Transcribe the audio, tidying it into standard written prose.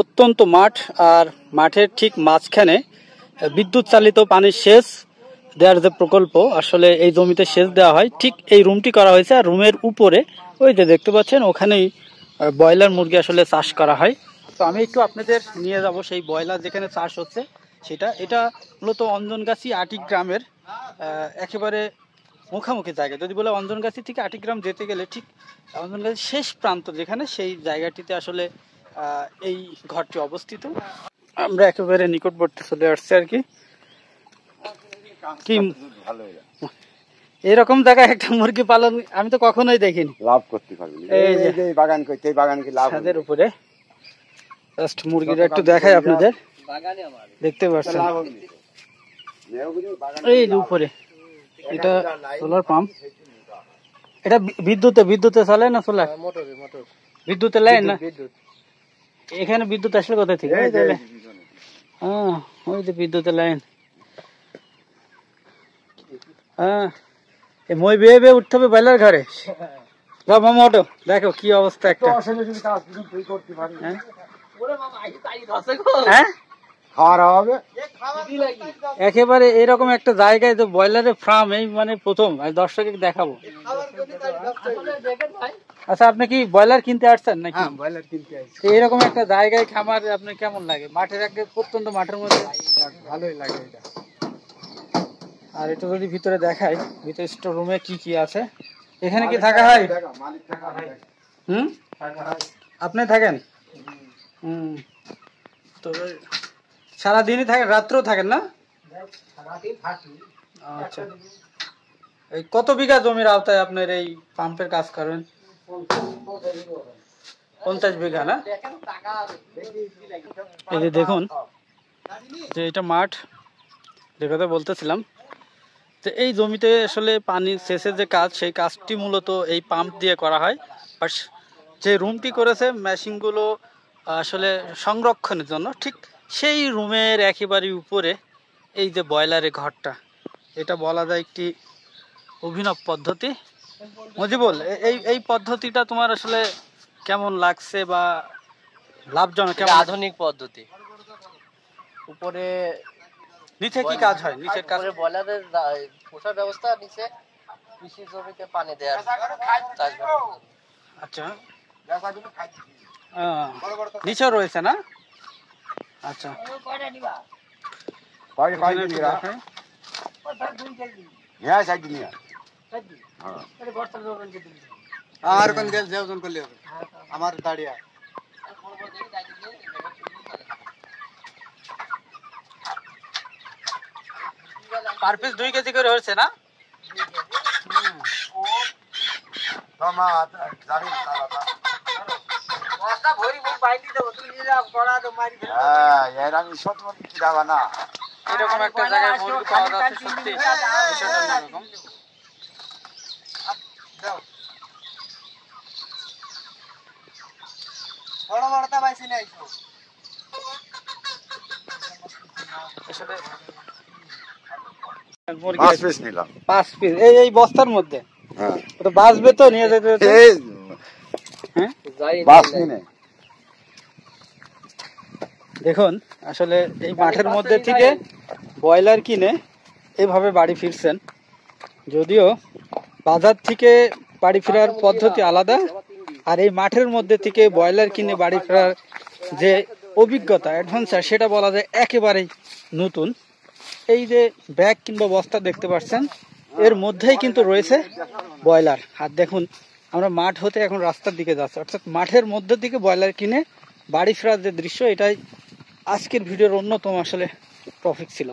প্রত্যন্ত মাঠ, আর মাঠের ঠিক মাঝখানে বিদ্যুৎ চালিত পানির সেচ দেওয়ার যে প্রকল্প, আসলে এই জমিতে সেচ দেওয়া হয়, ঠিক এই রুমটি করা হয়েছে। আর রুমের উপরে ওই যে দেখতে পাচ্ছেন ওখানেই ব্রয়লার মুরগি আসলে চাষ করা হয়। তো আমি একটু আপনাদের নিয়ে যাব সেই ব্রয়লার যেখানে চাষ হচ্ছে সেটা। এটা মূলত অঞ্জনগাছি আটিক গ্রামের একেবারে মুখামুখি জায়গা। যদি বলে অঞ্জনগাছি থেকে আটিগ্রাম যেতে গেলে ঠিক অঞ্জনগাছির শেষ প্রান্ত যেখানে, সেই জায়গাটিতে আসলে এই ঘরটি অবস্থিত। আমরা একেবারে নিকটবর্তী চলে আসছি আর কি। কি এরকম জায়গায় একটা মুরগি পালন আমি তো কখনোই দেখিনি। লাভ করতে পারবি এই যে বাগান করতে, এই বাগান কি লাভ ছাদের উপরে জাস্ট মুরগিটা একটু দেখাই আপনাদের, দেখতে পাচ্ছেন এই যে উপরে এটা সোলার পাম্প। এটা বিদ্যুতে চলে না সোলার? বিদ্যুতের লাইন না? এখানে বিদ্যুৎ আসলে কোথা থেকে? হ্যাঁ ওই যে বিদ্যুতের লাইন। হ্যাঁ মই বেয়ে বেয়ে উঠতে হবে ব্রয়লার ঘরে। মোটো দেখো কি অবস্থা একটা। একেবারে এরকম একটা জায়গায় তো ব্রয়লারের ফার্ম, এই মানে প্রথম দর্শকে দেখাবো। আচ্ছা আপনি কি ব্রয়লার কিনতে আসছেন নাকি? ব্রয়লার কিনতে আসছি। এরকম একটা জায়গায় খামার আপনার কেমন লাগে? মাঠের একটা প্রত্যন্ত মাঠের মধ্যে ভালোই লাগে এটা। আর এটা যদি ভিতরে দেখাই, ভিতরে স্টোর রুমে কি কি আছে। এখানে কি থাকা হয়? আপনি থাকেন? তো সারাদিনই থাকেন, রাত্রেও থাকেন না? আচ্ছা, এই কত বিঘা জমির আওতায় আপনার এই পাম্পের কাজ করেন? 50 বিঘা না? এই যে দেখুন যে এটা মাঠ, যে কথা বলতেছিলাম, তো এই জমিতে আসলে পানি সেচের যে কাজ, সেই কাজটি মূলত এই পাম্প দিয়ে করা হয়। আর যে রুমটি করেছে মেশিনগুলো আসলে সংরক্ষণের জন্য, ঠিক সেই রুমের একেবারে উপরে এই যে ব্রয়লারের ঘরটা, এটা বলা যায় একটি অভিনব পদ্ধতি। মজিবুল, এই পদ্ধতিটা তোমার আসলে কেমন লাগছে বা লাভজনক? কেমন? আধুনিক পদ্ধতি। উপরে নিচে কি কাজ হয়? নিচের কাজ ব্রয়লারের পোষার ব্যবস্থা, নিচে কৃষি জমিতে পানি দেওয়ার। আচ্ছা, নিচেও রয়েছে না? আচ্ছা, আর কোন গেল যেজন করলে হবে আমার দাঁড়িয়ে। পার পিস 2 কেজি করে হচ্ছে না? এরকম একটা জায়গায় মুরগি পাওয়া যাচ্ছে, সত্যি বিষয়টা অন্যরকম। পাঁচ পিস এই বস্তার মধ্যে বাঁচবে তো? নিয়ে যেতে দেখুন আসলে এই মাঠের মধ্যে থেকে ব্রয়লার কিনে এইভাবে বাড়ি ফিরছেন। যদিও বাজার থেকে বাড়ি ফেরার পদ্ধতি আলাদা, আর এই মাঠের মধ্যে থেকে ব্রয়লার কিনে বাড়ি ফেরার যে অভিজ্ঞতা, অ্যাডভেঞ্চার, সেটা বলা যায় একেবারেই নতুন। এই যে ব্যাগ কিংবা বস্তা দেখতে পাচ্ছেন, এর মধ্যেই কিন্তু রয়েছে ব্রয়লার। আর দেখুন আমরা মাঠ হতে এখন রাস্তার দিকে যাচ্ছি, অর্থাৎ মাঠের মধ্যে থেকে ব্রয়লার কিনে বাড়ি ফেরার যে দৃশ্য, এটাই আজকের ভিডিওর অন্যতম আসলে টপিক ছিল।